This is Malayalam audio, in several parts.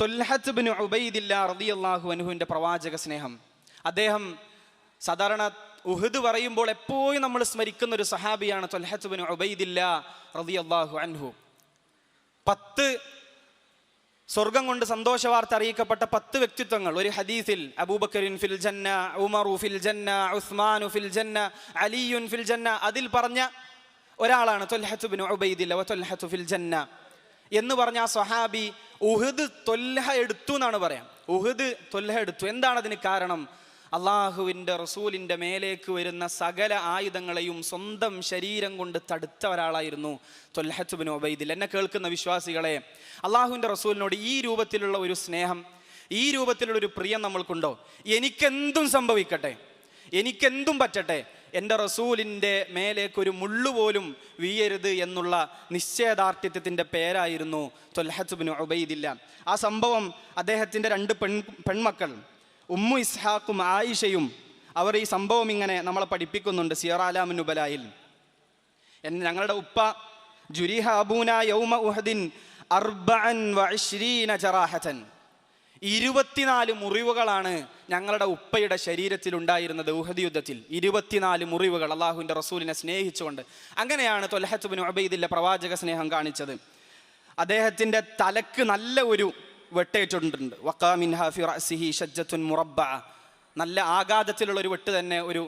ത്വൽഹത്ത് ബിൻ ഉബൈദില്ലാ റളിയല്ലാഹു അൻഹുവിൻ്റെ പ്രവാചക സ്നേഹം. അദ്ദേഹം സാധാരണ ഉഹദ് പറയുമ്പോൾ എപ്പോഴും നമ്മൾ സ്മരിക്കുന്ന ഒരു സഹാബിയാണ് ത്വൽഹത്ത് ബിൻ ഉബൈദില്ലാ റളിയല്ലാഹു അൻഹു. 10 സ്വർഗം കൊണ്ട് സന്തോഷ വാർത്ത അറിയിക്കപ്പെട്ട 10 വ്യക്തിത്വങ്ങൾ ഒരു ഹദീസിൽ, അബൂബക്കറിൻ ഫിൽ ജന്ന, ഉമറു ഫിൽ ജന്ന, ഉസ്മാനു ഫിൽ ജന്ന, അലിയുൻ ഫിൽ ജന്ന, അതിൽ പറഞ്ഞ ഒരാളാണ് ത്വൽഹത്ത് ബിൻ ഉബൈദില്ല വ ത്വൽഹത്തു ഫിൽ ജന്ന എന്ന് പറഞ്ഞ ആ സ്വഹാബി ഉഹദ് ത്വൽഹ എടുത്തു എന്നാണ് പറയാം. ഉഹദ് ത്വൽഹ എടുത്തു. എന്താണ് അതിന് കാരണം? അള്ളാഹുവിൻ്റെ റസൂലിൻ്റെ മേലേക്ക് വരുന്ന സകല ആയുധങ്ങളെയും സ്വന്തം ശരീരം കൊണ്ട് തടുത്ത ഒരാളായിരുന്നു ത്വൽഹത്ത് ബിൻ ഉബൈദില്ല. എന്നെ കേൾക്കുന്ന വിശ്വാസികളെ, അള്ളാഹുവിൻ്റെ റസൂലിനോട് ഈ രൂപത്തിലുള്ള ഒരു സ്നേഹം, ഈ രൂപത്തിലുള്ളൊരു പ്രിയം നമ്മൾക്കുണ്ടോ? എനിക്കെന്തും സംഭവിക്കട്ടെ, എനിക്കെന്തും പറ്റട്ടെ, എൻ്റെ റസൂലിൻ്റെ മേലേക്കൊരു മുള്ളുപോലും വീയരുത് എന്നുള്ള നിശ്ചയദാർഢ്യത്തിൻ്റെ പേരായിരുന്നു ത്വൽഹത്ത് ബിൻ ഉബൈദില്ല. ആ സംഭവം അദ്ദേഹത്തിൻ്റെ 2 പെൺമക്കൾ ഉമ്മു ഇസ്ഹാഖും ആയിഷയും അവർ ഈ സംഭവം ഇങ്ങനെ നമ്മളെ പഠിപ്പിക്കുന്നുണ്ട് സിയർ അലാമിൻ നുബലായിൽ. ഞങ്ങളുടെ ഉപ്പ ജുരിഹ അബൂന യൗമ ഉഹദിൻ 24 ജറാഹതൻ, 24 മുറിവുകളാണ് ഞങ്ങളുടെ ഉപ്പയുടെ ശരീരത്തിൽ ഉണ്ടായിരുന്നത് ഉഹദ് യുദ്ധത്തിൽ. 24 മുറിവുകൾ അള്ളാഹുവിൻ്റെ റസൂലിനെ സ്നേഹിച്ചുകൊണ്ട്. അങ്ങനെയാണ് ത്വൽഹത്ത് ബിൻ ഉബൈദില്ല പ്രവാചക സ്നേഹം കാണിച്ചത്. അദ്ദേഹത്തിൻ്റെ തലക്ക് നല്ല ഒരു വെട്ടേറ്റിട്ടുണ്ട്. വഖാ മിൻഹാ ഫി റഅസിഹി ഷജ്ജത്തുൻ മുറബ്ബഅ, നല്ല ആഘാതത്തിലുള്ള ഒരു വെട്ട് തന്നെ, ഒരു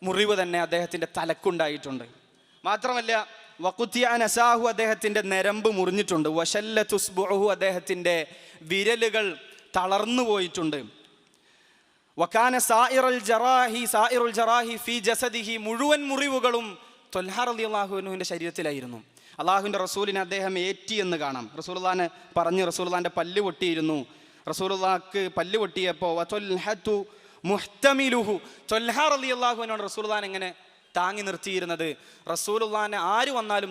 മുറിവ് തന്നെ അദ്ദേഹത്തിൻ്റെ തലക്കുണ്ടായിട്ടുണ്ട്. മാത്രമല്ല വഖുതിയ നസാഹു, അദ്ദേഹത്തിൻ്റെ നരമ്പ് മുറിഞ്ഞിട്ടുണ്ട്. വശല്ലതു ഉസ്ബുഉഹു, അദ്ദേഹത്തിൻ്റെ വിരലുകൾ തളർന്നു പോയിട്ടുണ്ട്. വകാന സായിറുൽ ജറാഹി ഫി ജസദിഹി, മുഴുവൻ മുറിവുകളും ത്വൽഹ റളിയല്ലാഹു അൻഹുവിൻ്റെ ശരീരത്തിലായിരുന്നു. അള്ളാഹുവിൻ്റെ റസൂലിനെ അദ്ദേഹം ഏറ്റി എന്ന് കാണാം. റസൂലുള്ളാഹിനെ പറഞ്ഞ് റസൂലുള്ളാഹിൻ്റെ പല്ല് പൊട്ടിയിരുന്നു. റസൂലുള്ളാഹിക്ക് പല്ല് പൊട്ടിയപ്പോൾ വത്വൽഹതു മുഹ്തമിലുഹു, ത്വൽഹ റളിയല്ലാഹു അൻഹു റസൂലുള്ളാഹിനെ എങ്ങനെ താങ്ങി നിർത്തിയിരുന്നത്? റസൂലുള്ളാഹിനെ ആര് വന്നാലും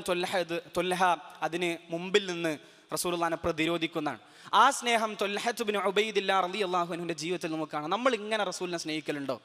ത്വൽഹ അതിന് മുമ്പിൽ നിന്ന് റസൂലുള്ളാഹിനെ പ്രതിരോധിക്കുന്നതാണ്. ആ സ്നേഹം ത്വൽഹത്ത് ബിൻ ഉബൈദില്ലാ റളിയല്ലാഹു അൻഹുവിൻ്റെ ജീവിതത്തിൽ നമുക്ക് കാണാം. നമ്മൾ ഇങ്ങനെ റസൂലിനെ സ്നേഹിക്കലുണ്ടോ?